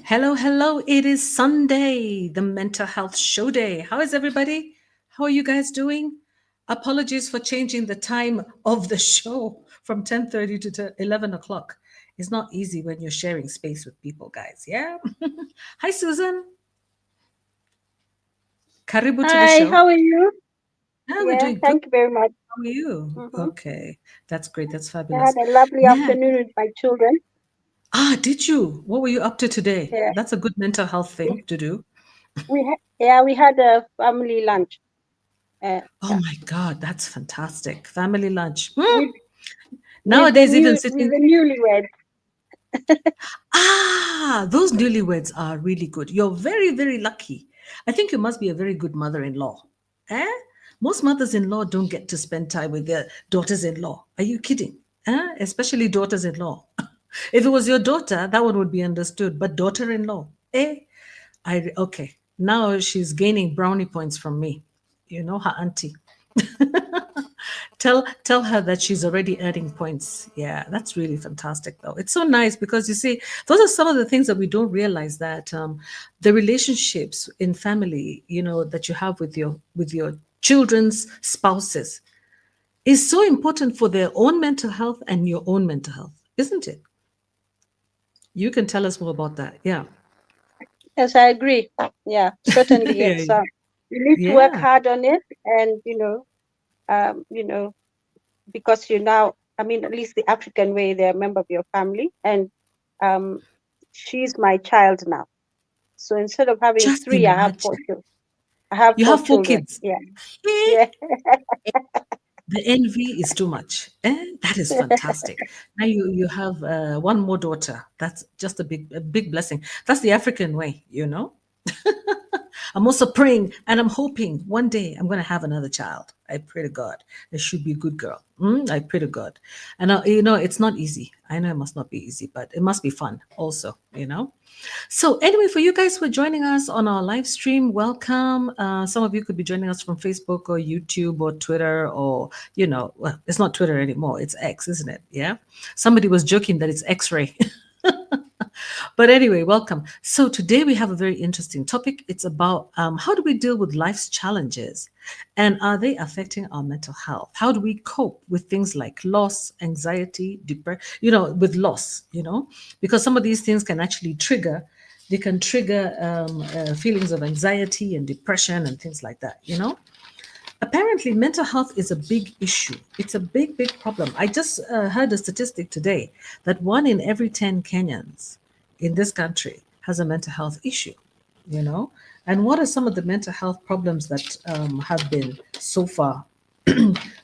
Hello, hello. It is Sunday, the mental health show day. How is everybody? How are you guys doing? Apologies for changing the time of the show from 10:30 to 11 o'clock. It's not easy when you're sharing space with people, guys. Yeah. Hi, Susan. Karibu to the Hi, show. how are you? We're Yeah, doing good. thank you very much. How are you? hmm Okay. That's great. That's I had fabulous. a lovely Man. afternoon with my children. Did you? What were you up to today? Yeah, That's a good mental health thing to do. we had a family lunch. Oh Yeah, my God, that's fantastic. Family lunch. with Nowadays, even with sitting. the newlyweds. Those newlyweds are really good. You're very, very lucky. I think you must be a very good mother in law. Eh? Most mothers in law don't get to spend time with their daughters in law. Are you kidding? Especially daughters in law. If it was your daughter, that one would be understood. But daughter in law, okay. Now she's gaining brownie points from me. You know, her auntie. Tell her that she's already earning points. Yeah, that's really fantastic though. It's so nice because you see those are some of the things that we don't realize, that the relationships in family, that you have with your children's spouses is so important for their own mental health and your own mental health, isn't it? You can tell us more about that. Yeah. Yes, I agree. Yeah, certainly. Yeah. It's you need to work Yeah. hard on it, and you know, because you now, I mean, at least the African way, they're a member of your family, and um, she's my child now. So instead of having Just three, I have four imagine. children. I have You four have four children. kids. Yeah, Eh, yeah. The envy is too much. That is fantastic. Now you have one more daughter. That's just a big blessing. That's the African way. I'm also praying and I'm hoping one day I'm going to have another child. I pray to God. It should be a good girl. I pray to God. And it's not easy. I know it must not be easy, but it must be fun also. So, anyway, for you guys who are joining us on our live stream, welcome. Some of you could be joining us from Facebook or YouTube or Twitter, or, well, it's not Twitter anymore. It's X, isn't it? Yeah. Somebody was joking that it's X ray. But anyway, welcome. So today we have a very interesting topic. It's about how do we deal with life's challenges, and are they affecting our mental health? How do we cope with things like loss, anxiety, depression? With loss. Because some of these things can actually trigger. They can trigger feelings of anxiety and depression and things like that. Apparently, mental health is a big issue. It's a big, big problem. I just heard a statistic today that 1 in every 10 Kenyans in this country has a mental health issue, you know? And what are some of the mental health problems that have been so far?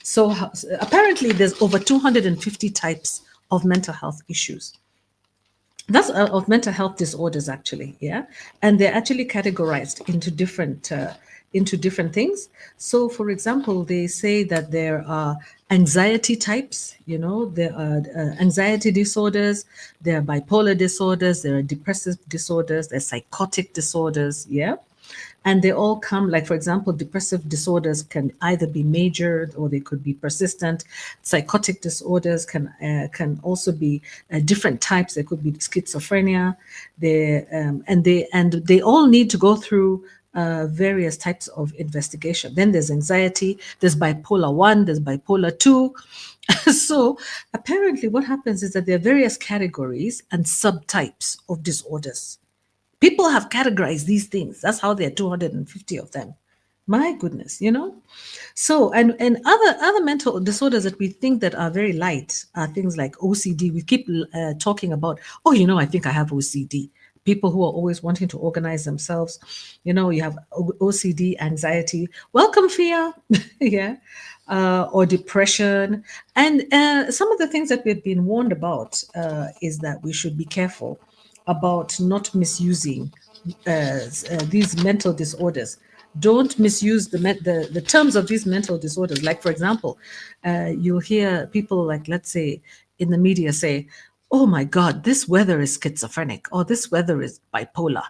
So, apparently, there's over 250 types of mental health issues. That's of mental health disorders, actually. Yeah. And they're actually categorized into different things. So for example, they say that there are anxiety types. There are anxiety disorders, there are bipolar disorders, there are depressive disorders, there are psychotic disorders. Yeah. And they all come, like, for example, depressive disorders can either be major or they could be persistent. Psychotic disorders can also be different types. There could be schizophrenia. And they all need to go through various types of investigation. Then there's anxiety, there's bipolar 1, there's bipolar 2. So apparently what happens is that there are various categories and subtypes of disorders. People have categorized these things. That's how there are 250 of them. My goodness. So, and other mental disorders that we think that are very light are things like OCD. We keep talking about, oh, I think I have OCD. People who are always wanting to organize themselves. You have OCD, anxiety. Welcome, fear. Yeah. Or depression. And some of the things that we've been warned about is that we should be careful about not misusing these mental disorders. Don't misuse the terms of these mental disorders. Like, for example, you'll hear people, like, let's say, in the media say, oh my God, this weather is schizophrenic, or this weather is bipolar.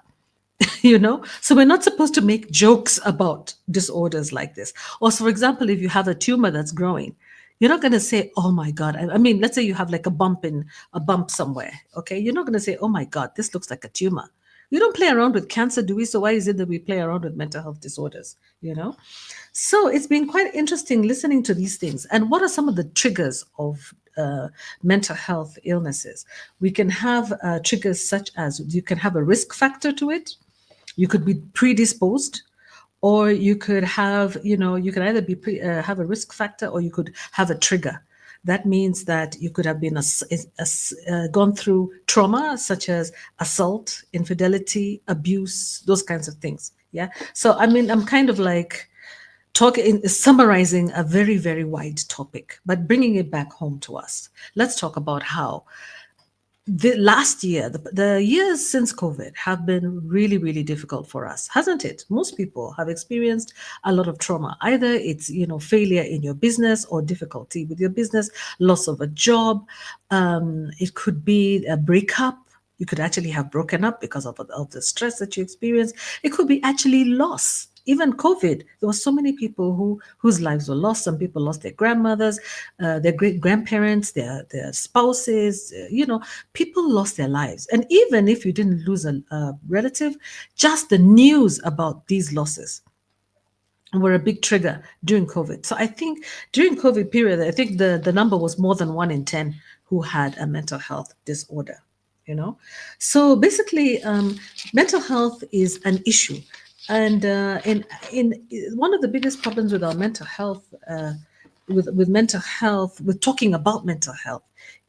So we're not supposed to make jokes about disorders like this. Or, so, for example, if you have a tumor that's growing, you're not going to say, oh my God. I mean, let's say you have like a bump somewhere. Okay. You're not going to say, oh my God, this looks like a tumor. We don't play around with cancer, do we? So why is it that we play around with mental health disorders? You know? So it's been quite interesting listening to these things. And what are some of the triggers of mental health illnesses? We can have triggers such as you can have a risk factor to it. You could be predisposed, or you could have, you can either have a risk factor, or you could have a trigger. That means that you could have been gone through trauma such as assault, infidelity, abuse, those kinds of things. Yeah. So I mean, I'm kind of like summarizing a very, very wide topic, but bringing it back home to us. Let's talk about how the last year, the years since COVID have been really, really difficult for us, hasn't it? Most people have experienced a lot of trauma. Either it's, failure in your business or difficulty with your business, loss of a job. It could be a breakup. You could actually have broken up because of the stress that you experience. It could be actually loss. Even COVID, there were so many people whose lives were lost. Some people lost their grandmothers, their great grandparents, their spouses. People lost their lives. And even if you didn't lose a relative, just the news about these losses were a big trigger during COVID. So I think during COVID period, I think the number was more than 1 in 10 who had a mental health disorder. So basically, mental health is an issue, and in one of the biggest problems with our mental health, with mental health, with talking about mental health,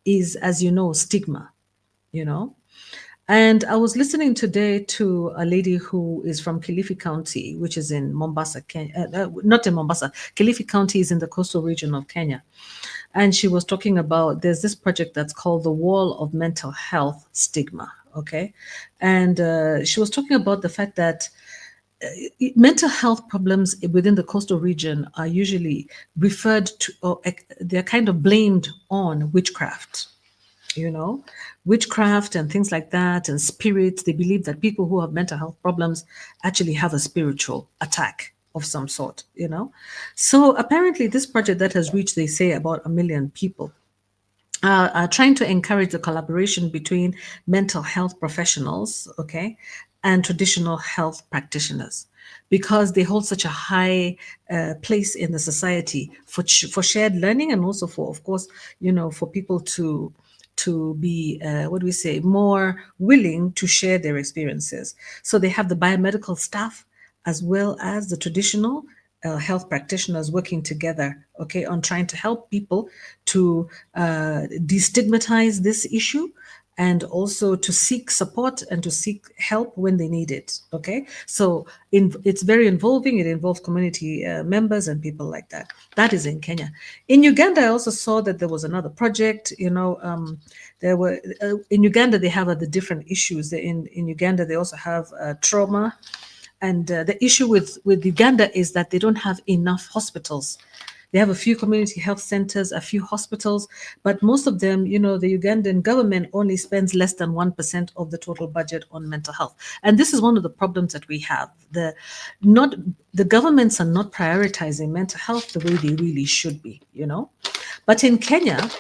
is, as you know, stigma. You know, and I was listening today to a lady who is from Kilifi County, which is in Mombasa, Kenya. Not in Mombasa. Kilifi County is in the coastal region of Kenya. And she was talking about there's this project that's called the Wall of Mental Health Stigma. Okay. And she was talking about the fact that mental health problems within the coastal region are usually referred to, or they're kind of blamed on witchcraft, you know, witchcraft and things like that, and spirits. They believe that people who have mental health problems actually have a spiritual attack of some sort. So apparently, this project that has reached, they say, about 1 million people, are trying to encourage the collaboration between mental health professionals, okay, and traditional health practitioners, because they hold such a high place in the society for shared learning, and also for, of course, for people to be what do we say, more willing to share their experiences. So they have the biomedical staff as well as the traditional health practitioners working together, okay, on trying to help people to destigmatize this issue, and also to seek support and to seek help when they need it. Okay, so it's very involving. It involves community members and people like that. That is in Kenya. In Uganda, I also saw that there was another project. There were in Uganda they have the different issues. In Uganda they also have trauma, and the issue with Uganda is that they don't have enough hospitals. They have a few community health centers, a few hospitals, but most of them, the Ugandan government only spends less than 1% of the total budget on mental health. And this is one of the problems that we have. The governments are not prioritizing mental health the way they really should be. But in Kenya,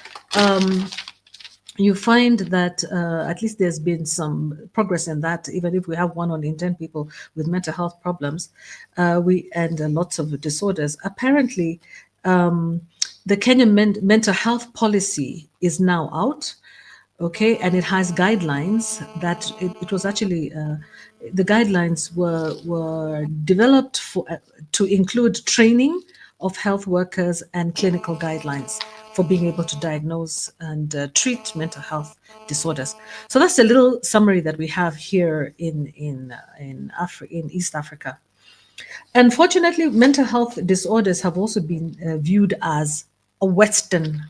you find that at least there's been some progress in that. Even if we have 1 in 10 people with mental health problems, lots of disorders, apparently the Kenyan mental health policy is now out, okay, and it has guidelines that it was actually the guidelines were developed to include training of health workers and clinical guidelines for being able to diagnose and treat mental health disorders. So that's a little summary that we have here in East Africa. Unfortunately, mental health disorders have also been viewed as a Western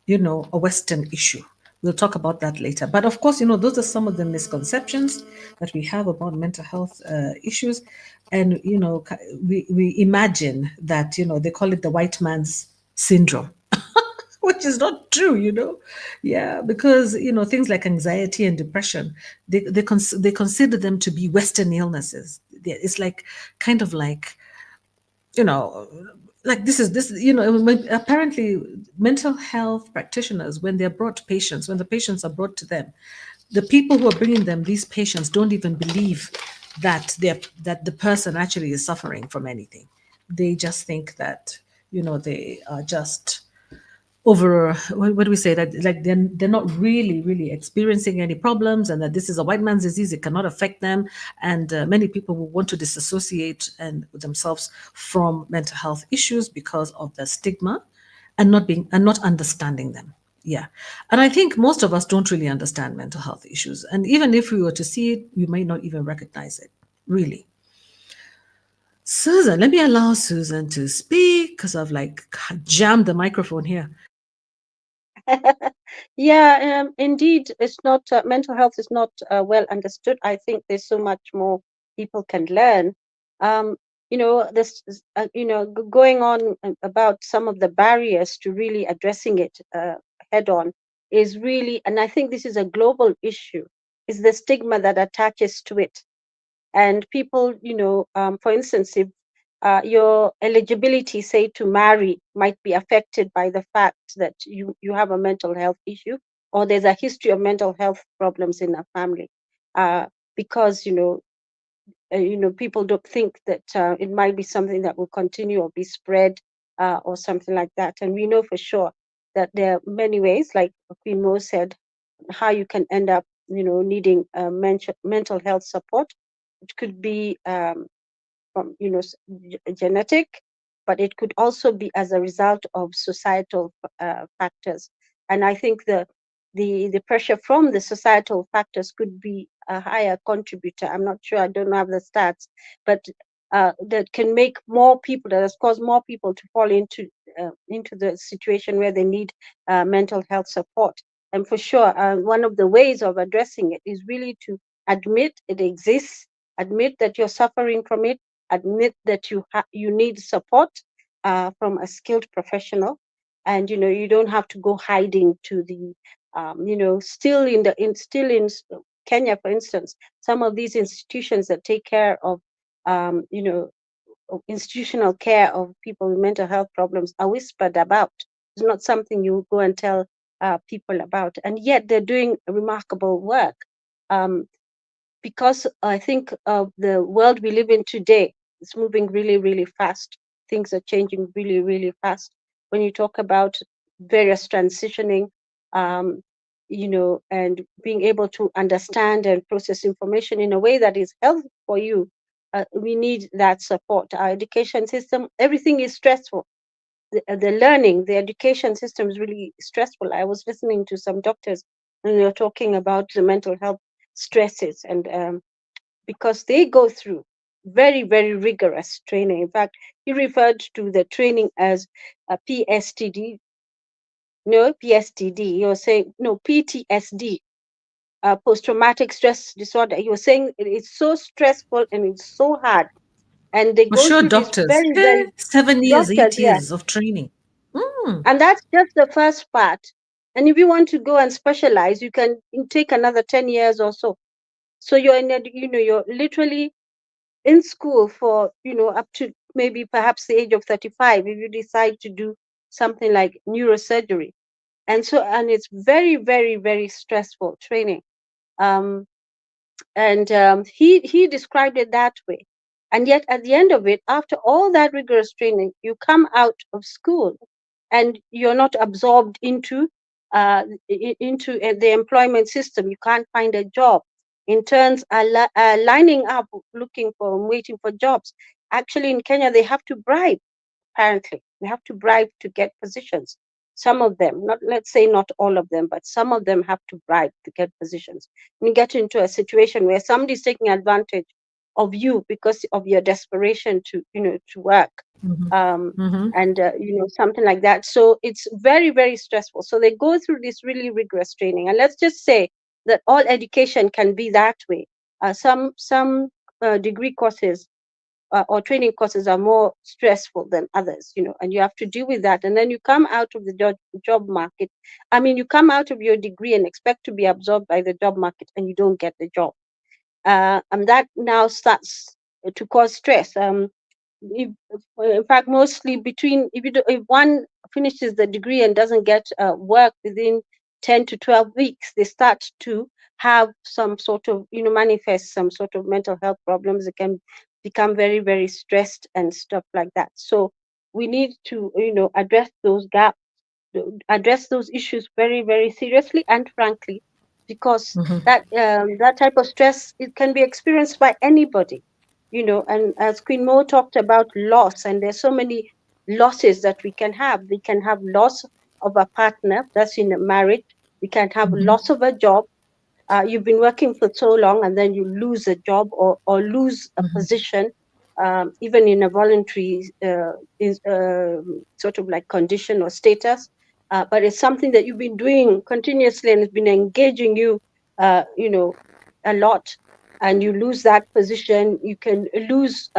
issue. We'll talk about that later. But of course, those are some of the misconceptions that we have about mental health issues. And, we imagine that, they call it the white man's syndrome, which is not true. Yeah, because things like anxiety and depression, they consider them to be Western illnesses. It's like kind of like, you know like this apparently mental health practitioners, when the patients are brought to them, the people who are bringing them, these patients, don't even believe that the person actually is suffering from anything. They just think that, they are just over, what do we say, that like they're not really experiencing any problems, and that this is a white man's disease, it cannot affect them. And many people will want to disassociate and themselves from mental health issues because of the stigma, and not understanding them. Yeah. And I think most of us don't really understand mental health issues, and even if we were to see it, we may not even recognize it, really. Susan, let me allow Susan to speak because I've like jammed the microphone here. Yeah, indeed, it's not mental health is not well understood. I think there's so much more people can learn. Um, going on about some of the barriers to really addressing it head on is really, and I think this is a global issue, is the stigma that attaches to it. And people, for instance, if your eligibility, say, to marry might be affected by the fact that you have a mental health issue, or there's a history of mental health problems in a family, uh, because people don't think that it might be something that will continue or be spread, or something like that. And we know for sure that there are many ways, like Queen Mo said, how you can end up needing mental health support. It could be from genetic, but it could also be as a result of societal factors. And I think the pressure from the societal factors could be a higher contributor. I'm not sure, I don't have the stats, but that can make more people, that has caused more people to fall into the situation where they need mental health support. And for sure, one of the ways of addressing it is really to admit it exists, admit that you're suffering from it, admit that you need support from a skilled professional. And you don't have to go hiding to the still in Kenya, for instance, some of these institutions that take care of institutional care of people with mental health problems are whispered about. It's not something you go and tell people about, and yet they're doing remarkable work. Because I think the world we live in today is moving really, really fast. Things are changing really, really fast. When you talk about various transitioning, and being able to understand and process information in a way that is healthy for you, we need that support. Our education system, everything is stressful. The learning, the education system is really stressful. I was listening to some doctors and they were talking about the mental health stresses, and because they go through very, very rigorous training. In fact, he referred to the training as a PSTD. No, PSTD. He was saying, no, PTSD, post-traumatic stress disorder. He was saying it's so stressful and it's so hard. And they For go sure, through this doctors. very, very, 7 years, doctors, eight yeah. years of training. And that's just the first part. And if you want to go and specialize, you can take another 10 years or so. So you're you're literally in school for up to maybe perhaps the age of 35 if you decide to do something like neurosurgery. And it's very, very, very stressful training. um, and he described it that way. And yet at the end of it, after all that rigorous training, you come out of school and you're not absorbed into the employment system. You can't find a job. Interns are lining up, looking for, waiting for jobs. Actually, in Kenya, they have to bribe. Apparently, they have to bribe to get positions. Some of them, not, let's say not all of them, but some of them have to bribe to get positions. And you get into a situation where somebody's taking advantage of you because of your desperation to work, um, Mm-hmm. and something like that. So it's very, very stressful. So they go through this really rigorous training, and let's just say that all education can be that way. Some degree courses or training courses are more stressful than others, and you have to deal with that. And then you come out of the job market. I mean, you come out of your degree and expect to be absorbed by the job market, and you don't get the job. And that now starts to cause stress. If, in fact, mostly between, if one finishes the degree and doesn't get work within 10 to 12 weeks, they start to have some sort of, manifest some sort of mental health problems. They can become very, very stressed and stuff like that. So we need to, address those gaps, address those issues very, very seriously and frankly, because that type of stress, it can be experienced by anybody, and as Queen Mo talked about loss, and there's so many losses that we can have. We can have loss of a partner, that's in a marriage. We can have loss of a job. You've been working for so long and then you lose a job, or lose a position, even in a voluntary sort of like condition or status. But it's something that you've been doing continuously and it's been engaging you, a lot, and you lose that position. You can lose,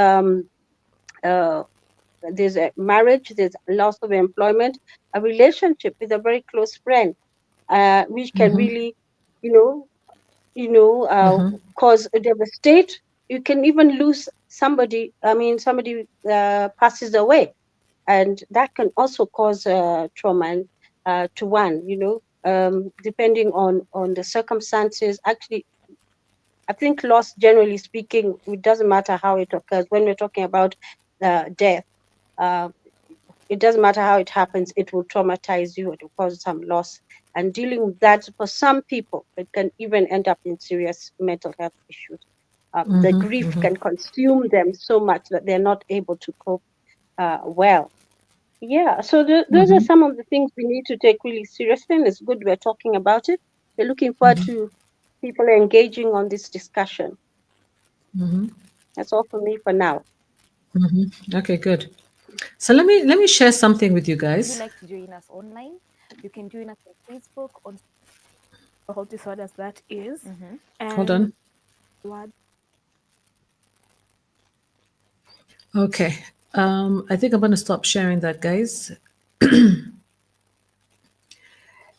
there's a marriage, there's loss of employment, a relationship with a very close friend, which can really, you know, cause devastate. You can even lose somebody. I mean, somebody passes away, and that can also cause trauma to one. Depending on the circumstances. Actually, I think loss, generally speaking, it doesn't matter how it occurs. When we're talking about death, uh, it doesn't matter how it happens, it will traumatize you, it will cause some loss. And dealing with that, for some people, it can even end up in serious mental health issues. The grief can consume them so much that they're not able to cope well. Yeah, so those are some of the things we need to take really seriously, and it's good we're talking about it. We're looking forward to people engaging on this discussion. That's all for me for now. Okay, good. So let me share something with you Would you guys. like to join us online? You can join us on Facebook, on Health disorders, that is. Hold And on. what Okay. I think I'm going to stop sharing that, guys.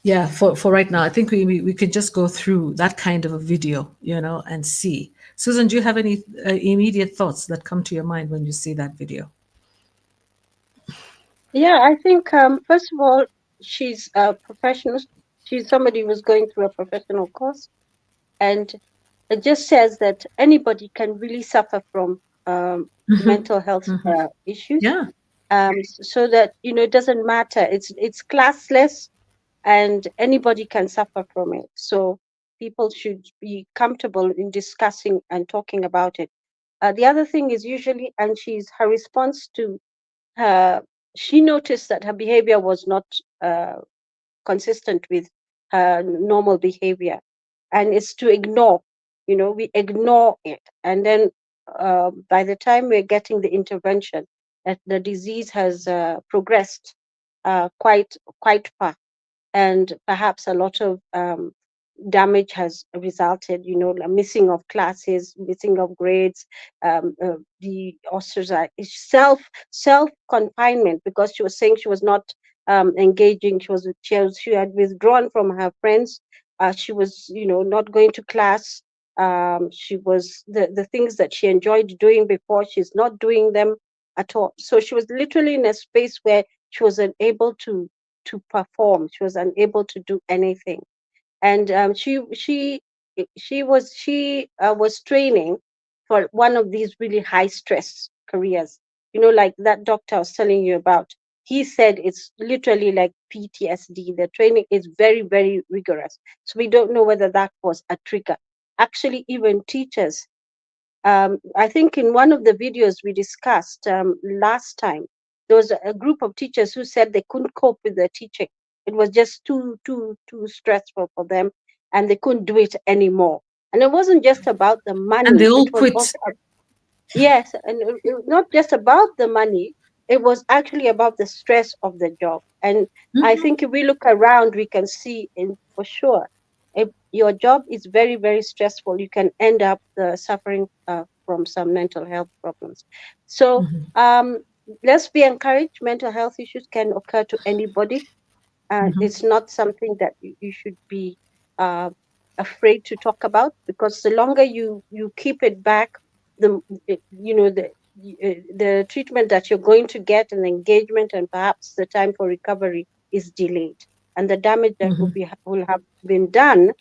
Yeah, for right now, I think we could just go through that kind of a video, and see. Susan, do you have any immediate thoughts that come to your mind when you see that video? Yeah, I think first of all, she's a professional. She's somebody who's going through a professional course, and it just says that anybody can really suffer from mental health issues. Yeah. So that it doesn't matter. It's classless, and anybody can suffer from it. So people should be comfortable in discussing and talking about it. The other thing is usually, and her response to her, she noticed that her behavior was not consistent with her normal behavior, and it's to ignore. We ignore it, and then by the time we're getting the intervention, that the disease has progressed quite far, and perhaps a lot of damage has resulted, a missing of classes, missing of grades, the self confinement, because she was saying she was not engaging. She had withdrawn from her friends. She was, not going to class. She was the things that she enjoyed doing before, she's not doing them at all. So she was literally in a space where she was unable to perform. She was unable to do anything, and she was training for one of these really high stress careers. Like that doctor I was telling you about. He said it's literally like PTSD. The training is very, very rigorous. So we don't know whether that was a trigger. Actually, even teachers, I think in one of the videos we discussed last time, there was a group of teachers who said they couldn't cope with their teaching. It was just too stressful for them, and they couldn't do it anymore. And it wasn't just about the And they money. all It was quit. also, yes, and it was not just about the money. It was actually about the stress of the job. And I think if we look around, we can see for sure, if your job is very, very stressful, you can end up suffering from some mental health problems. So let's be encouraged. Mental health issues can occur to anybody. It's not something that you should be uh, afraid to talk about, because the longer you keep it back, the treatment that you're going to get, and engagement, and perhaps the time for recovery is delayed, and the damage that will have been done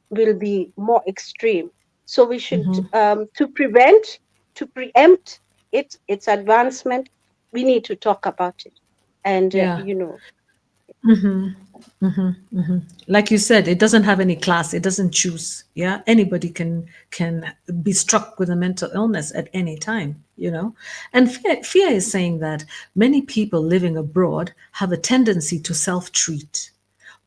will be more extreme. So we should, Mm-hmm. to preempt its advancement, we need to talk about it. And, Yeah. Like you said, it doesn't have any class. It doesn't choose. Yeah, anybody can be struck with a mental illness at any time. And Fia is saying that many people living abroad have a tendency to self-treat.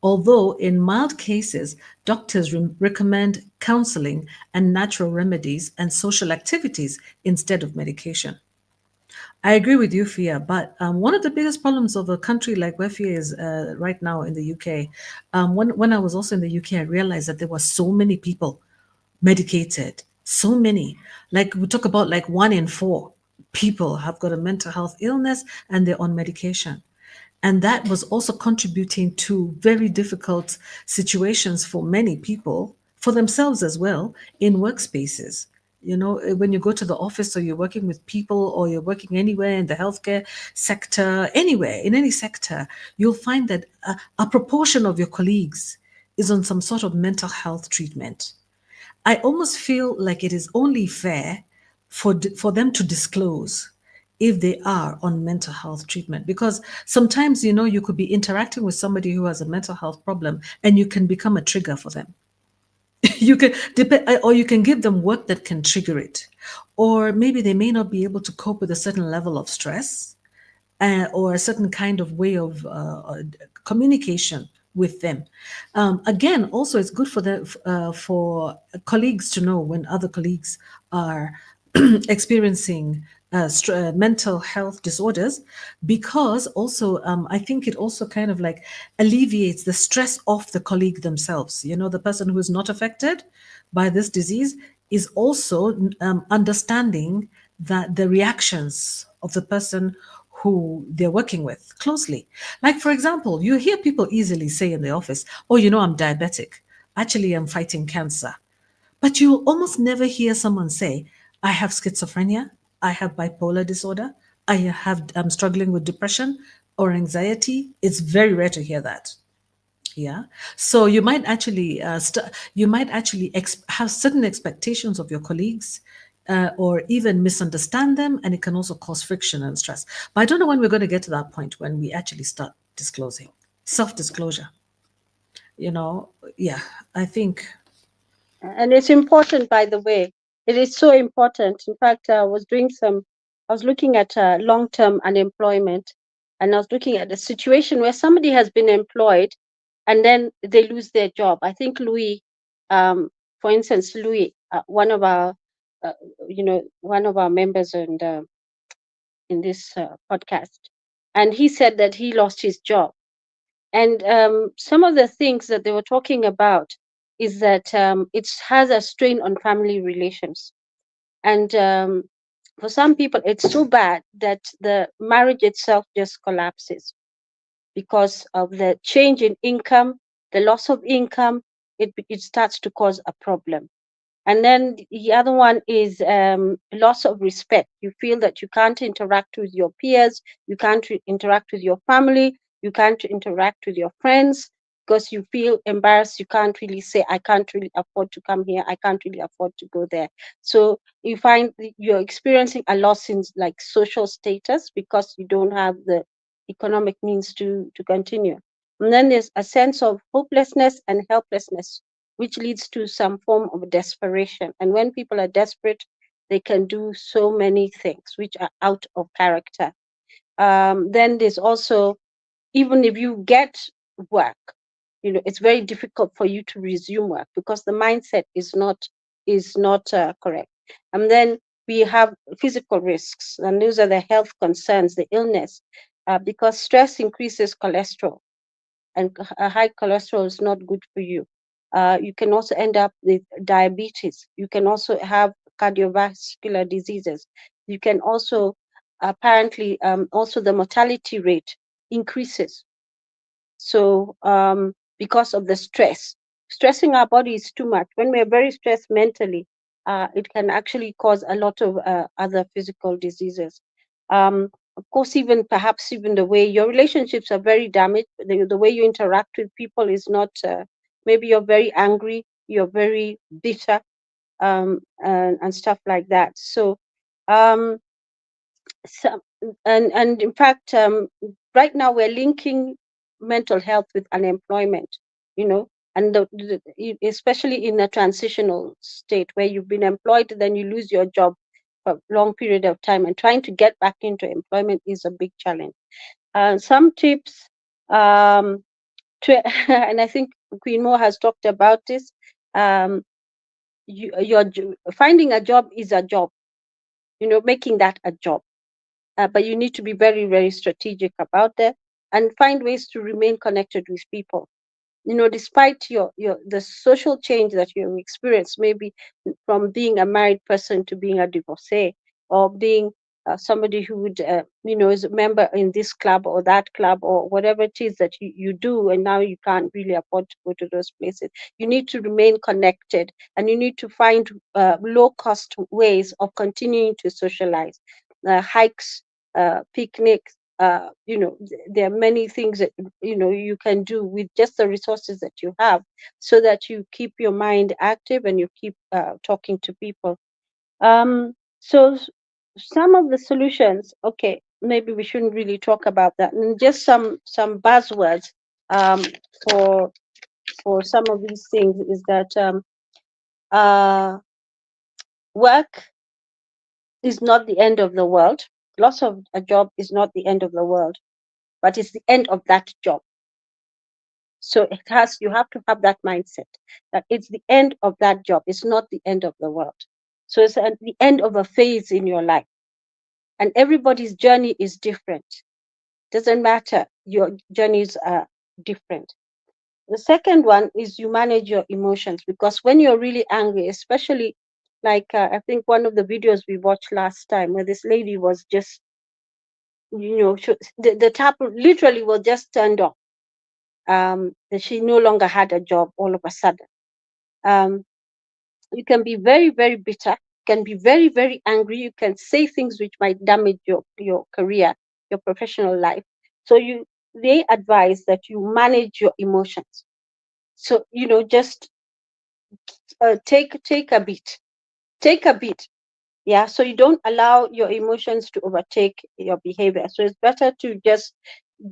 Although in mild cases, doctors recommend counseling and natural remedies and social activities instead of medication. I agree with you, Fia. But one of the biggest problems of a country like where Fia is right now in the UK, when I was also in the UK, I realized that there were so many people medicated. So many. Like we talk about like 1 in 4 people have got a mental health illness and they're on medication. And that was also contributing to very difficult situations for many people, for themselves as well, in workspaces. When you go to the office or you're working with people or you're working anywhere in the healthcare sector, anywhere, in any sector, you'll find that a proportion of your colleagues is on some sort of mental health treatment. I almost feel like it is only fair for them to disclose if they are on mental health treatment, because sometimes you could be interacting with somebody who has a mental health problem and you can become a trigger for them. You can depend, or you can give them work that can trigger it, or maybe they may not be able to cope with a certain level of stress, or a certain kind of way of communication with them. Again, also, it's good for colleagues to know when other colleagues are experiencing mental health disorders, because also I think it also kind of like alleviates the stress of the colleague themselves. The person who is not affected by this disease is also understanding that the reactions of the person who they're working with closely. Like, for example, you hear people easily say in the office, oh, I'm diabetic. Actually, I'm fighting cancer. But you'll almost never hear someone say, I have schizophrenia, I have bipolar disorder, I'm struggling with depression or anxiety. It's very rare to hear that. Yeah. So you might actually have certain expectations of your colleagues, or even misunderstand them, and it can also cause friction and stress. But I don't know when we're going to get to that point when we actually start disclosing self-disclosure. You know, yeah, I think. And it's important, by the way. It is so important. In fact, I was looking at long-term unemployment, and I was looking at a situation where somebody has been employed and then they lose their job. I think Louis, for instance, Louis, uh, one of our members in this podcast, and he said that he lost his job. And some of the things that they were talking about is that it has a strain on family relations. And for some people, it's so bad that the marriage itself just collapses because of the change in income, the loss of income. It starts to cause a problem. And then the other one is loss of respect. You feel that you can't interact with your peers, you can't interact with your family, you can't interact with your friends because you feel embarrassed. You can't really say, I can't really afford to come here, I can't really afford to go there. So you find you're experiencing a loss in like social status because you don't have the economic means to continue. And then there's a sense of hopelessness and helplessness, which leads to some form of desperation. And when people are desperate, they can do so many things which are out of character. Then there's also, even if you get work, it's very difficult for you to resume work because the mindset is not correct. And then we have physical risks, and those are the health concerns, the illness, because stress increases cholesterol, and a high cholesterol is not good for you. You can also end up with diabetes. You can also have cardiovascular diseases. You can also, apparently, also the mortality rate increases. So because of the stress, stressing our body is too much. When we're very stressed mentally, it can actually cause a lot of other physical diseases. Of course, perhaps even the way your relationships are very damaged, the way you interact with people is not, maybe you're very angry, you're very bitter, and stuff like that. So, um, and in fact, right now we're linking mental health with unemployment, and especially in a transitional state where you've been employed, then you lose your job for a long period of time, and trying to get back into employment is a big challenge. Some tips, and I think Queen Mo has talked about this. Finding a job is a job, making that a job. But you need to be very, very strategic about that and find ways to remain connected with people. Despite the social change that you experience, maybe from being a married person to being a divorcee, or being somebody who would, is a member in this club or that club, or whatever it is that you do, and now you can't really afford to go to those places. You need to remain connected, and you need to find low-cost ways of continuing to socialize. Hikes, picnics, there are many things that you can do with just the resources that you have, so that you keep your mind active and you keep talking to people. So some of the solutions, okay, maybe we shouldn't really talk about that, and just some buzzwords for some of these things is that work is not the end of the world. Loss of a job is not the end of the world, but it's the end of that job. So you have to have that mindset that it's the end of that job. It's not the end of the world. So it's at the end of a phase in your life, and everybody's journey is different. Doesn't matter. Your journeys are different. The second one is you manage your emotions, because when you're really angry, especially like I think one of the videos we watched last time where this lady was just, the tap literally was just turned off. That she no longer had a job all of a sudden. You can be very, very bitter, can be very, very angry. You can say things which might damage your career, your professional life. So they advise that you manage your emotions. So, just take a beat. Take a beat. Yeah, so you don't allow your emotions to overtake your behavior. So it's better to just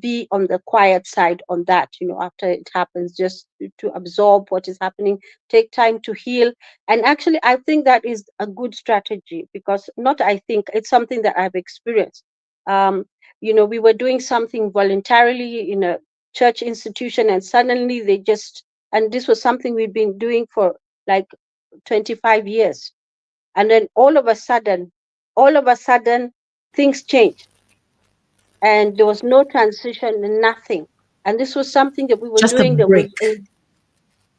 be on the quiet side on that, after it happens, just to absorb what is happening, take time to heal. And actually, I think that is a good strategy, because it's something that I've experienced. We were doing something voluntarily in a church institution, and suddenly and this was something we've been doing for like 25 years. And then all of a sudden, things changed, and there was no transition, nothing. And this was something that we were Just a doing that was, break.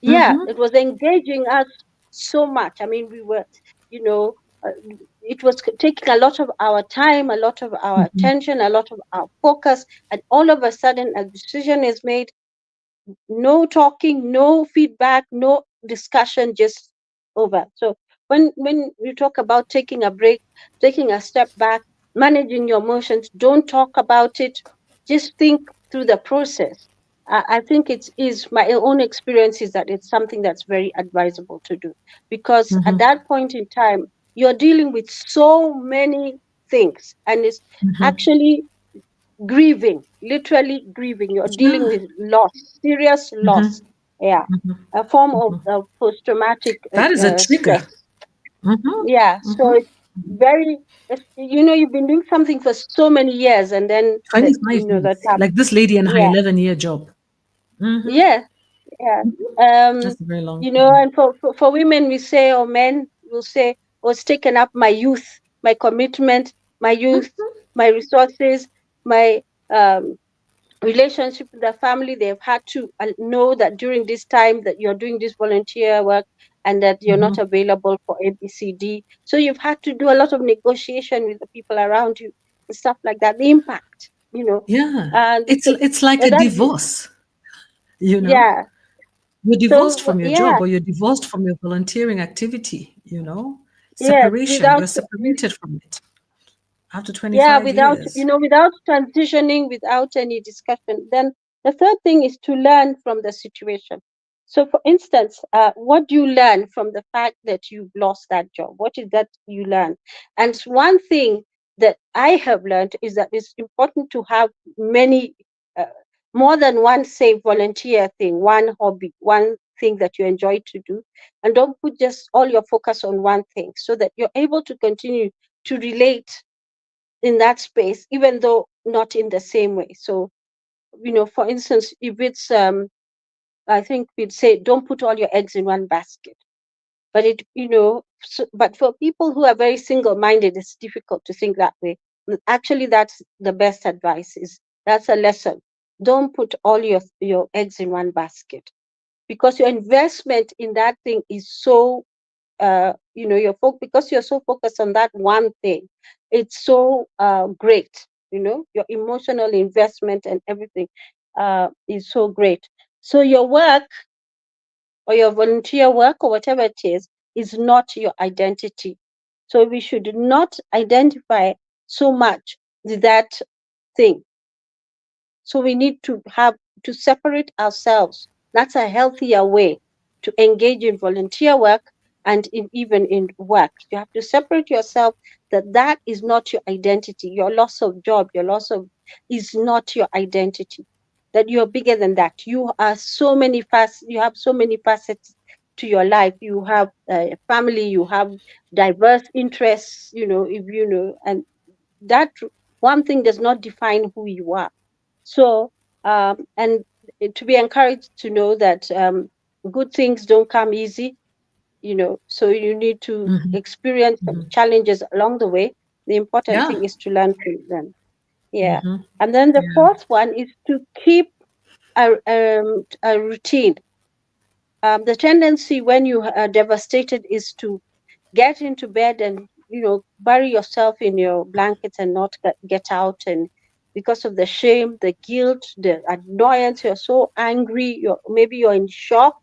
it was engaging us so much. I mean, we were, it was taking a lot of our time, a lot of our attention, a lot of our focus. And all of a sudden, a decision is made. No talking, no feedback, no discussion, just over. So when you talk about taking a break, taking a step back, managing your emotions, don't talk about it, just think through the process. I think it is my own experience is that it's something that's very advisable to do, because at that point in time, you're dealing with so many things, and it's actually grieving, literally grieving. You're dealing with loss, serious loss. Yeah, a form of post-traumatic That is a trigger. stress. Yeah, so it's very, you've been doing something for so many years, and then 25 years. that happens. Like this lady in her Yeah, 11-year job. yeah, yeah. That's a very long time. And for women, we say, or men will say, oh, it's taken up my youth, my commitment, my youth, my resources, my relationship with the family. They've had to know that during this time that you're doing this volunteer work, and that you're not available for ABCD. So you've had to do a lot of negotiation with the people around you and stuff like that. The impact, Yeah. and It's like a divorce, Yeah. You're divorced So from your yeah, job, or you're divorced from your volunteering activity, yes, Separation. You're separated from it after yeah, 25 years. without transitioning, without any discussion. Then the third thing is to learn from the situation. So, for instance, what do you learn from the fact that you've lost that job? What is that you learn? And one thing that I have learned is that it's important to have many, uh, more than one, say, volunteer thing, one hobby, one thing that you enjoy to do. And don't put just all your focus on one thing so that you're able to continue to relate in that space, even though not in the same way. So, for instance, if it's, I think we'd say, don't put all your eggs in one basket. But but for people who are very single-minded, it's difficult to think that way. Actually, that's the best advice. That's a lesson. Don't put all your eggs in one basket, because your investment in that thing is so, because you're so focused on that one thing, it's so great. Your emotional investment and everything is so great. So your work or your volunteer work or whatever it is not your identity. So we should not identify so much with that thing. So we need to separate ourselves. That's a healthier way to engage in volunteer work and even in work. You have to separate yourself, that is not your identity. Your loss of job, your loss of is not your identity. That you're bigger than that. You have so many facets to your life. You have a family, you have diverse interests, and that one thing does not define who you are. So, and to be encouraged to know that good things don't come easy, so you need to Mhm. experience some Mhm. challenges along the way. The important Yeah. thing is to learn from them. Yeah. Mhm. And then the Yeah. fourth one is to keep a routine. The tendency when you are devastated is to get into bed and bury yourself in your blankets and not get out, and because of the shame, the guilt, the annoyance, you're so angry, maybe you're in shock.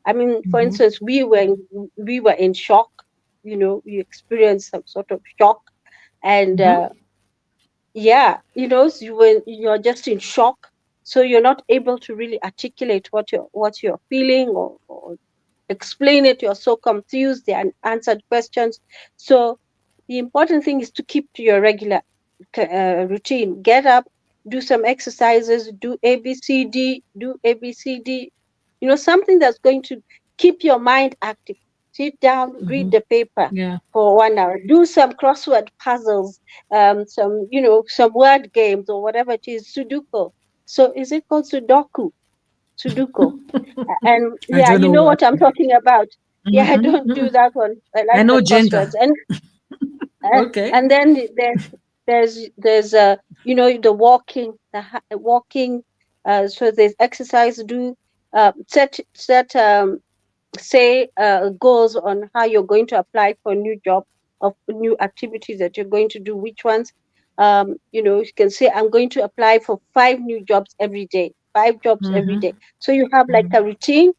I mean, for Mhm. instance, we were in shock. We experienced some sort of shock, and Mhm. yeah, you're just in shock, so you're not able to really articulate what you're feeling, or explain it. You're so confused, the unanswered questions. So the important thing is to keep to your regular routine. Get up, do some exercises, do ABCD, something that's going to keep your mind active. Sit down, read Mhm. the paper Yeah. for 1 hour, do some crossword puzzles, some word games or whatever it is, Sudoku. So is it called Sudoku? And I yeah, don't you know know what. what I'm talking about. Yeah, I Mhm. don't do Mhm. that one. I I like know the crosswords. Jenga. Okay. And then there's the walking, walking. So there's exercise. Do set say goals on how you're going to apply for a new job, of new activities that you're going to do, which ones. You can say, I'm going to apply for 5 new jobs every day, 5 jobs every Mhm. day. So you have like Mhm. a routine.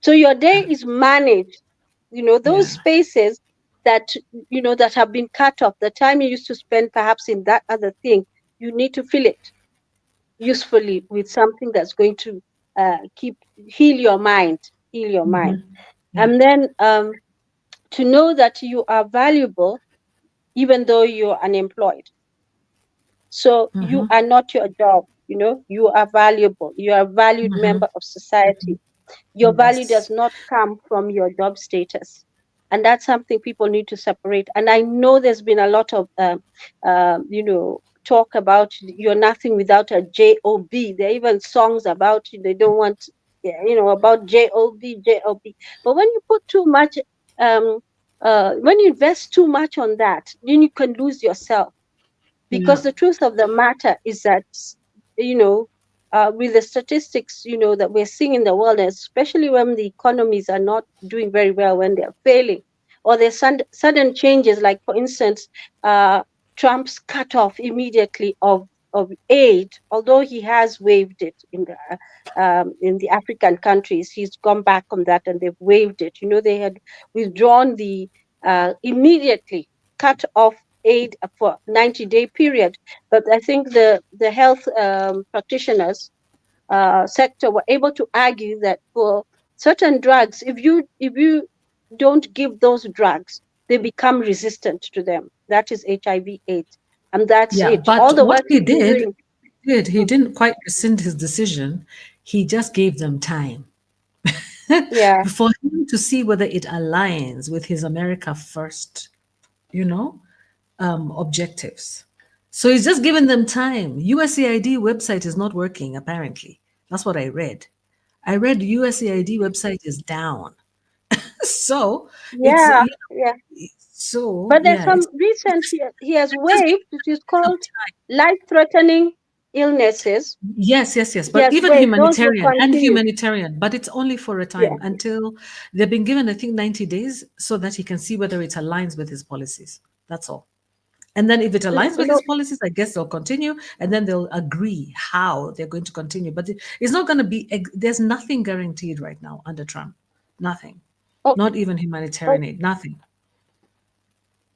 So your day Yeah. is managed. Those Yeah. spaces that that have been cut off, the time you used to spend perhaps in that other thing, you need to fill it usefully with something that's going to keep heal your mind. Mhm. Yeah. And then to know that you are valuable even though you're unemployed. So you Mhm. are not your job. You are valuable. You are a valued Mhm. member of society. Your value does Yes. not come from your job status. And that's something people need to separate. And I know there's been a lot of talk about you're nothing without a job. There are even songs about they don't want, yeah, about job. But when you put too much, um when you invest too much on that, then you can lose yourself. Yeah. Because the truth of the matter is that, you know with the statistics that we're seeing in the world, especially when the economies are not doing very well, when they're failing, or there's sudden changes, like for instance, uh, Trump's cut off immediately of aid, although he has waived it in the African countries. He's gone back on that and they've waived it. They had withdrawn the immediately cut off aid for 90-day period. But I think the health practitioners sector were able to argue that for certain drugs, if you don't give those drugs, they become resistant to them. That is HIV/AIDS, and that's Yeah, it. but All the what work he you've been did, doing. he didn't quite rescind his decision. He just gave them time Yeah, for him to see whether it aligns with his America First, you know, objectives. So he's just giving them time. USAID website is not working, apparently. That's what I read. I read USAID website is down. So it's, yeah, yeah. so But there's yeah, some it's recent he has just waived, it is giving them called time. life-threatening illnesses. Yes, yes, yes. He But has even waived, those will humanitarian and continue. humanitarian, but it's only for a Yeah. time until they've been given, I think, 90 days so that he can see whether it aligns with his policies. That's all. And then if it aligns with No, his policies, I guess they'll continue and then they'll agree how they're going to continue. But it's not going to be, there's nothing guaranteed right now under Trump. Nothing. oh, Not even oh, humanitarian aid. Nothing.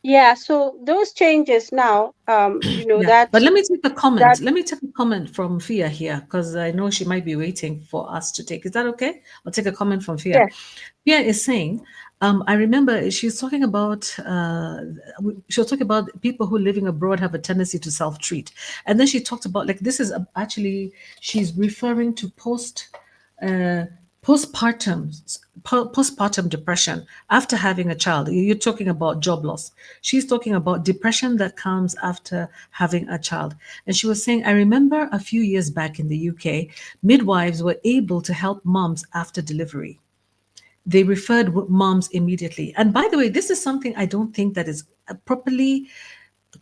yeah, so those changes now, Yeah, but let me take a comment. Let me take a comment from Fia here because I know she might be waiting for us to take. Is that okay? I'll take a comment from Fia. yes, Fia is saying, I remember she's talking about, she was talking about people who living abroad have a tendency to self-treat, and then she talked about like this is actually she's referring to uh, postpartum postpartum depression after having a child. You're talking about job loss. She's talking about depression that comes after having a child. And she was saying, I remember a few years back in the UK, midwives were able to help moms after delivery. They referred moms immediately. And by the way, this is something I don't think that is properly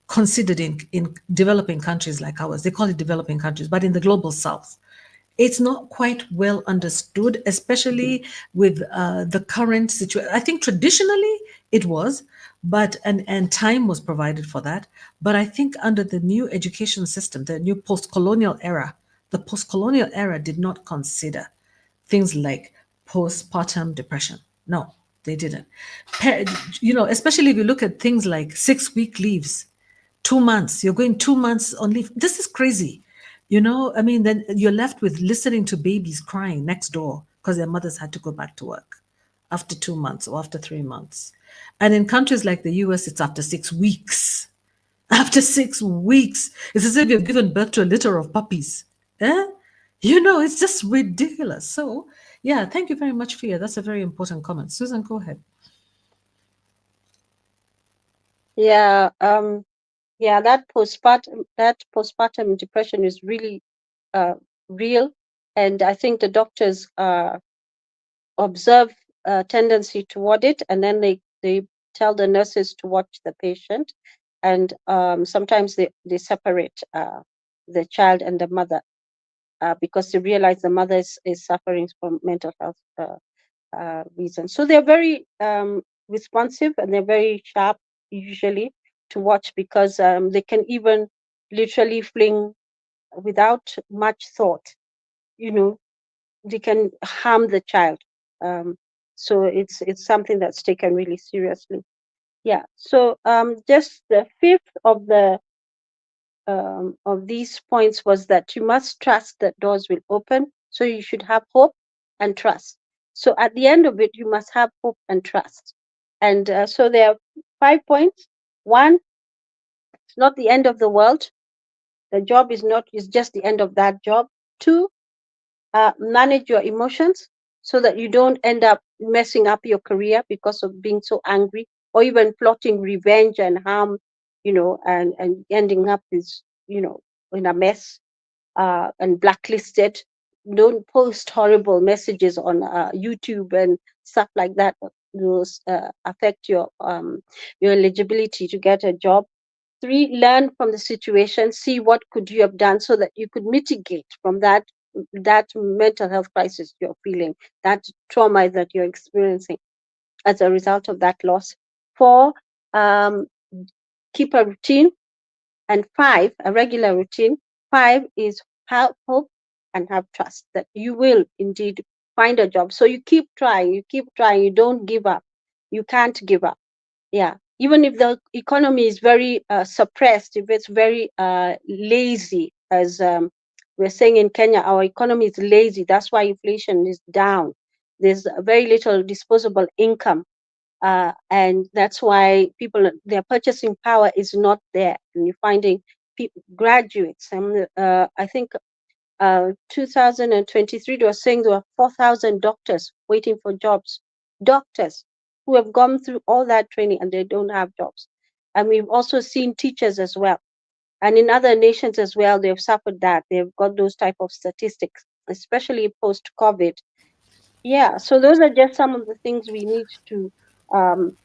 considered in developing countries like ours. They call it developing countries, but in the global south, it's not quite well understood, especially with the current situation. I think traditionally it was, but and time was provided for that. But I think under the new education system, the new post-colonial era, the post-colonial era did not consider things like postpartum depression. No, they didn't. Especially if you look at things like 6 week leaves, 2 months, you're going 2 months on leave. This is crazy. I mean, then you're left with listening to babies crying next door because their mothers had to go back to work after 2 months or after 3 months. And in countries like the US, it's after 6 weeks. After 6 weeks, it's as if you've given birth to a litter of puppies. Eh? It's just ridiculous. So, yeah, thank you very much, Fia. That's a very important comment. Susan, go ahead. yeah, yeah, that postpartum depression is really real, and I think the doctors observe a tendency toward it, and then they tell the nurses to watch the patient, and sometimes they separate the child and the mother because they realize the mother is suffering from mental health reasons. So they're very responsive and they're very sharp usually to watch because they can even literally fling without much thought, they can harm the child. So it's something that's taken really seriously. Yeah. So just the fifth of these points was that you must trust that doors will open. So you should have hope and trust. So at the end of it, you must have hope and trust. And so there are 5 points. One, it's not the end of the world. The job is just the end of that job. Two, manage your emotions so that you don't end up messing up your career because of being so angry or even plotting revenge and harm, and ending up in a mess and blacklisted. Don't post horrible messages on YouTube and stuff like that. Those affect your eligibility to get a job. 3, learn from the situation, see what could you have done so that you could mitigate from that mental health crisis you're feeling, that trauma that you're experiencing as a result of that loss. 4, keep a routine. And 5, a regular routine. 5 is have hope and have trust that you will indeed find a job. So you keep trying, you don't give up. You can't give up. Yeah. Even if the economy is very suppressed, if it's very lazy, as we're saying in Kenya, our economy is lazy. That's why inflation is down. there's very little disposable income, and that's why their purchasing power is not there. And you're finding graduates. I think 2023, they were saying there were 4,000 doctors waiting for jobs. Doctors who have gone through all that training and they don't have jobs. And we've also seen teachers as well. And in other nations as well, they've suffered that. They've got those type of statistics, especially post-COVID. Yeah, so those are just some of the things we need to, um,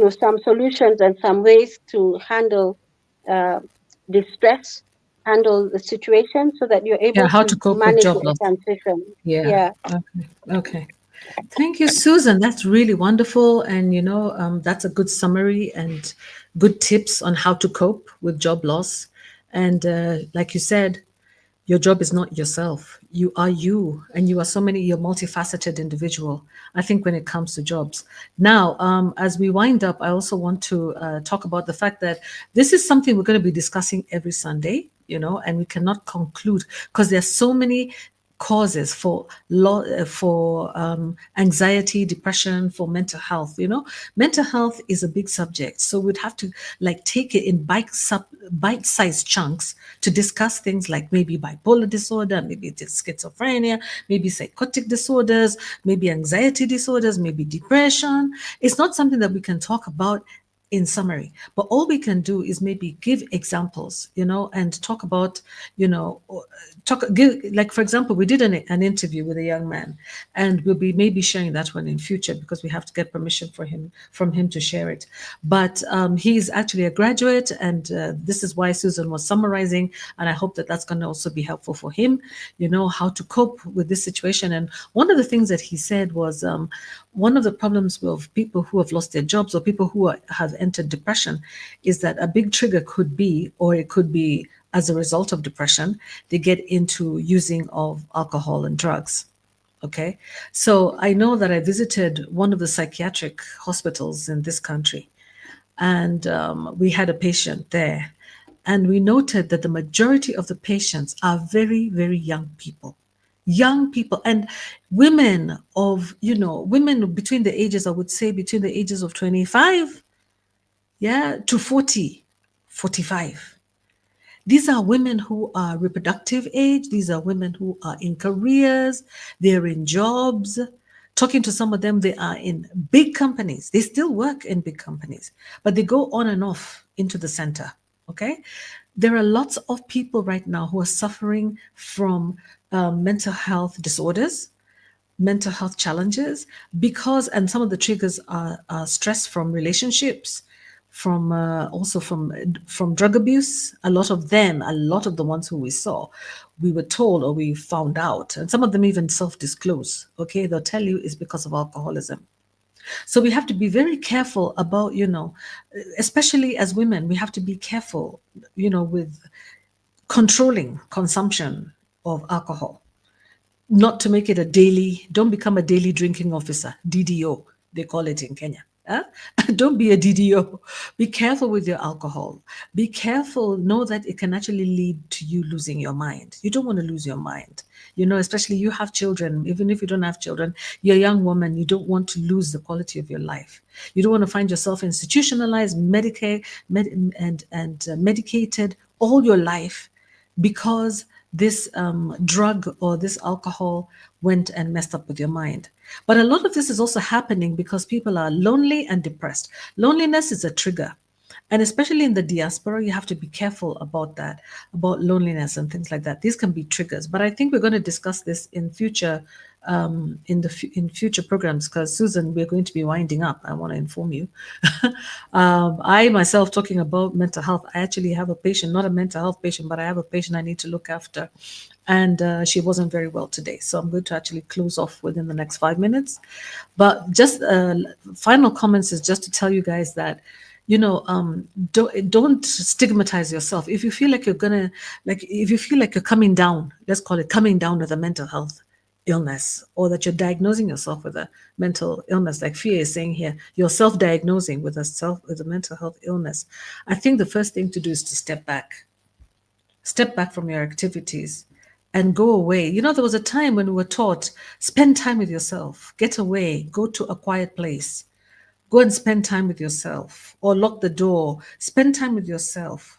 some solutions and some ways to handle uh, distress, handle the situation so that you're Yeah, able how to to cope with manage job the loss. transition. Yeah. Yeah. Okay. Okay. Thank you, Susan. That's really wonderful. And, that's a good summary and good tips on how to cope with job loss. And like you said, your job is not yourself. You are you, and you are you're multifaceted individual. I think when it comes to jobs. Now, as we wind up, I also want to talk about the fact that this is something we're going to be discussing every Sunday, and we cannot conclude because there's so many causes for anxiety, depression, for mental health. Mental health is a big subject, so we'd have to like take it in bite-sized chunks to discuss things like maybe bipolar disorder, maybe it is schizophrenia, maybe psychotic disorders, maybe anxiety disorders, maybe depression. It's not something that we can talk about in summary, but all we can do is maybe give examples, and talk about, like, for example, we did an interview with a young man, and we'll be maybe sharing that one in future because we have to get permission from him to share it. But he's actually a graduate, and this is why Susan was summarizing, and I hope that that's going to also be helpful for him, how to cope with this situation. And one of the things that he said was, one of the problems with people who have lost their jobs or people who have entered depression is that a big trigger could be, or it could be as a result of depression, they get into using of alcohol and drugs. Okay. So I know that I visited one of the psychiatric hospitals in this country, and we had a patient there. And we noted that the majority of the patients are very, very young people. Young people and women women between the ages, I would say between the ages of 25, to 40, 45. These are women who are reproductive age. These are women who are in careers. They're in jobs. Talking to some of them, they are in big companies. They still work in big companies, but they go on and off into the center. Okay. There are lots of people right now who are suffering from mental health disorders, mental health challenges, and some of the triggers are stress from relationships, from also from drug abuse. A lot of the ones who we saw, we were told or we found out, and some of them even self-disclose. Okay, they'll tell you it's because of alcoholism. So we have to be very careful about, especially as women, we have to be careful, with controlling consumption of alcohol, not to make it don't become a daily drinking officer, DDO, they call it in Kenya. Huh? Don't be a DDO. Be careful with your alcohol. Be careful. Know that it can actually lead to you losing your mind. You don't want to lose your mind. Especially you have children. Even if you don't have children, you're a young woman. You don't want to lose the quality of your life. You don't want to find yourself institutionalized, medicated all your life because this drug or this alcohol went and messed up with your mind. But a lot of this is also happening because people are lonely and depressed. Loneliness is a trigger. And especially in the diaspora, you have to be careful about that, about loneliness and things like that. These can be triggers. But I think we're going to discuss this in future in future programs, because Susan, we're going to be winding up. I want to inform you. I myself, talking about mental health, I actually have a patient, not a mental health patient, but I have a patient I need to look after, and she wasn't very well today. So I'm going to actually close off within the next 5 minutes. But just final comments is just to tell you guys that, don't stigmatize yourself. If you feel like if you feel like you're coming down, let's call it coming down with a mental health illness, or that you're diagnosing yourself with a mental illness, like Fia is saying here, you're self-diagnosing with a mental health illness. I think the first thing to do is to step back from your activities and go away. You know, there was a time when we were taught, spend time with yourself, get away, go to a quiet place, go and spend time with yourself, or lock the door, spend time with yourself.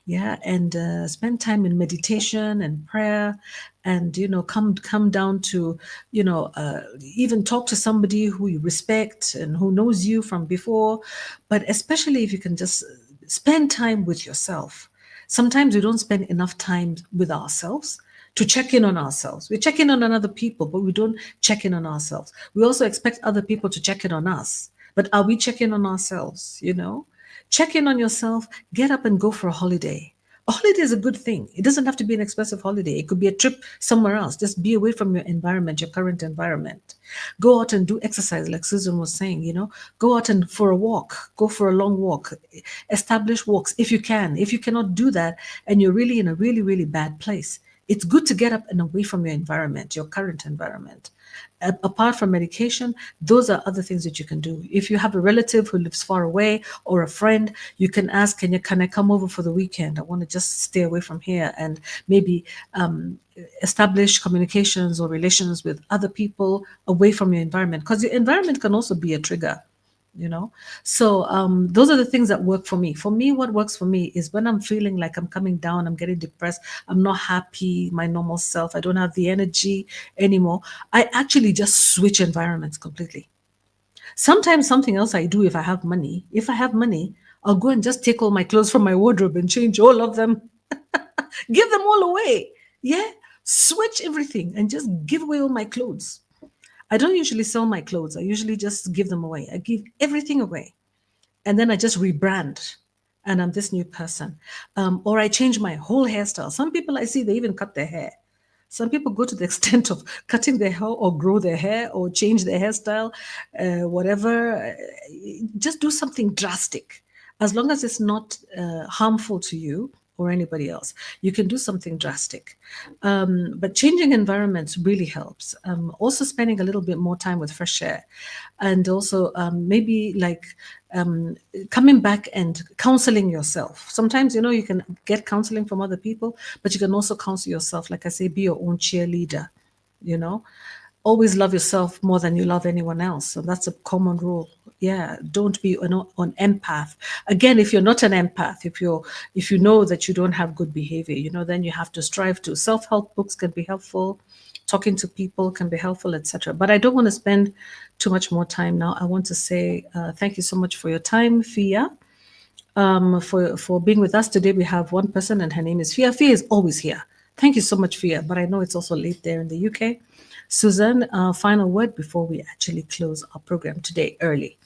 Yeah, and spend time in meditation and prayer, and come down to even talk to somebody who you respect and who knows you from before. But especially if you can just spend time with yourself. Sometimes we don't spend enough time with ourselves to check in on ourselves. We check in on other people, but we don't check in on ourselves. We also expect other people to check in on us. But are we checking on ourselves? Check in on yourself, get up and go for a holiday. A holiday is a good thing. It doesn't have to be an expensive holiday. It could be a trip somewhere else. Just be away from your environment, your current environment. Go out and do exercise, like Susan was saying, go out and for a walk, go for a long walk, establish walks if you can. If you cannot do that and you're really in a really, really bad place, it's good to get up and away from your environment, your current environment. Apart from medication, those are other things that you can do. If you have a relative who lives far away or a friend, you can ask, can I come over for the weekend? I want to just stay away from here, and maybe establish communications or relations with other people away from your environment, because your environment can also be a trigger. So those are the things that work for me. What works for me is when I'm feeling like I'm coming down, I'm getting depressed, I'm not happy, my normal self, I don't have the energy anymore, I actually just switch environments completely. Sometimes something else I do, if I have money, I'll go and just take all my clothes from my wardrobe and change all of them. Give them all away. Yeah, switch everything and just give away all my clothes. I don't usually sell my clothes. I usually just give them away. I give everything away. And then I just rebrand and I'm this new person. Or I change my whole hairstyle. Some people I see, they even cut their hair. Some people go to the extent of cutting their hair or grow their hair or change their hairstyle, whatever. Just do something drastic. As long as it's not harmful to you or anybody else, you can do something drastic. But changing environments really helps. Also spending a little bit more time with fresh air, and also maybe like coming back and counseling yourself. Sometimes, you can get counseling from other people, but you can also counsel yourself. Like I say, be your own cheerleader, you know always love yourself more than you love anyone else. So that's a common rule. Yeah, don't be an empath. Again, if you're not an empath, if you know that you don't have good behavior, then you have to strive to. Self-help books can be helpful, talking to people can be helpful, etc. But I don't want to spend too much more time now. I want to say thank you so much for your time, Fia. For being with us today. We have one person, and her name is Fia. Fia is always here. Thank you so much, Fia. But I know it's also late there in the UK. Susan, final word before we actually close our program today early.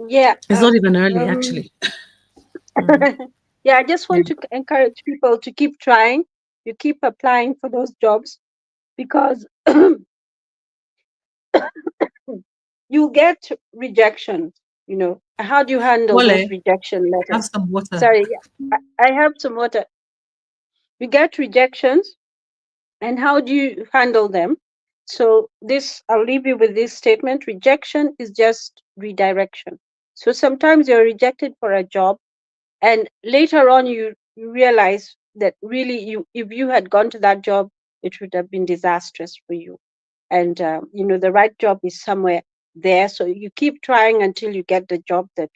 Yeah. It's not even early, actually. Yeah, I just want to encourage people to keep trying. You keep applying for those jobs, because you get rejection. How do you handle Wale, those rejection have letters? some water. Sorry, yeah, I have some water. You get rejections, and how do you handle them? So I'll leave you with this statement: rejection is just redirection. So sometimes you're rejected for a job, and later on you realize that really, if you had gone to that job, it would have been disastrous for you. And the right job is somewhere there. So you keep trying until you get the job that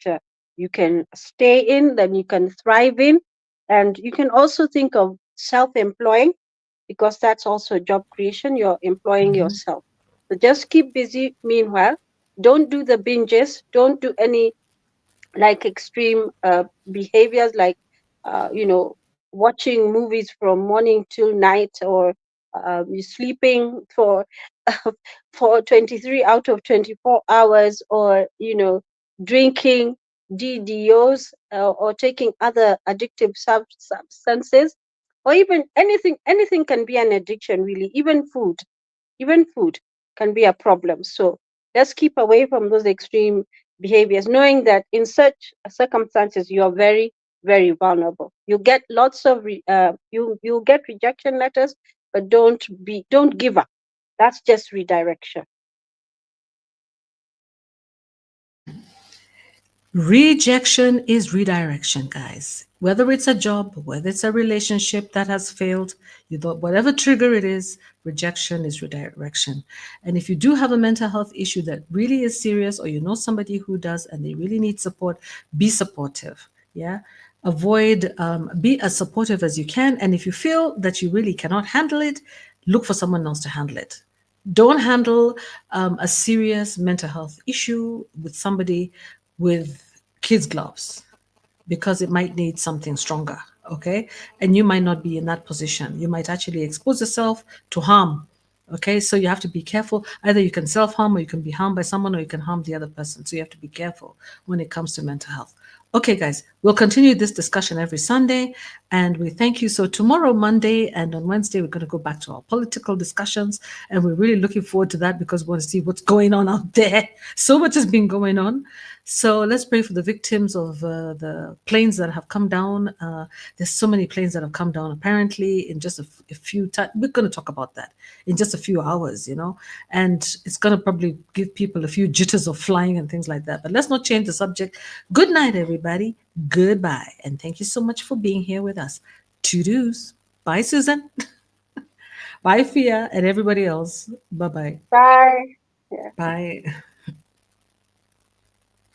you can stay in, then you can thrive in. And you can also think of self-employing, because that's also job creation. You're employing yourself. So just keep busy meanwhile. Don't do the binges. Don't do any like extreme behaviors, like watching movies from morning till night, or sleeping for for 23 out of 24 hours, or drinking DDOs, or taking other addictive substances, or even anything can be an addiction, really. Even food can be a problem. So let's keep away from those extreme behaviors, knowing that in such circumstances you are very, very vulnerable. You get lots of you'll get rejection letters, but don't give up. That's just redirection. Rejection is redirection, guys. Whether it's a job, whether it's a relationship that has failed, whatever trigger it is, rejection is redirection. And if you do have a mental health issue that really is serious, or you know somebody who does and they really need support, be supportive. Yeah. Be as supportive as you can. And if you feel that you really cannot handle it, look for someone else to handle it. Don't handle a serious mental health issue with somebody with kids' gloves, because it might need something stronger. Okay. And you might not be in that position. You might actually expose yourself to harm. Okay. So you have to be careful. Either you can self harm, or you can be harmed by someone, or you can harm the other person. So you have to be careful when it comes to mental health. Okay, guys, we'll continue this discussion every Sunday, and we thank you. So tomorrow, Monday, and on Wednesday, we're going to go back to our political discussions, and we're really looking forward to that because we want to see what's going on out there. So much has been going on. So let's pray for the victims of the planes that have come down. There's so many planes that have come down apparently in just a few times. We're going to talk about that in just a few hours, and it's going to probably give people a few jitters of flying and things like that. But let's not change the subject. Good night, everybody. Goodbye. And thank you so much for being here with us. To-dos. Bye, Susan. Bye, Fia, and everybody else. Bye-bye. Bye. Yeah. Bye.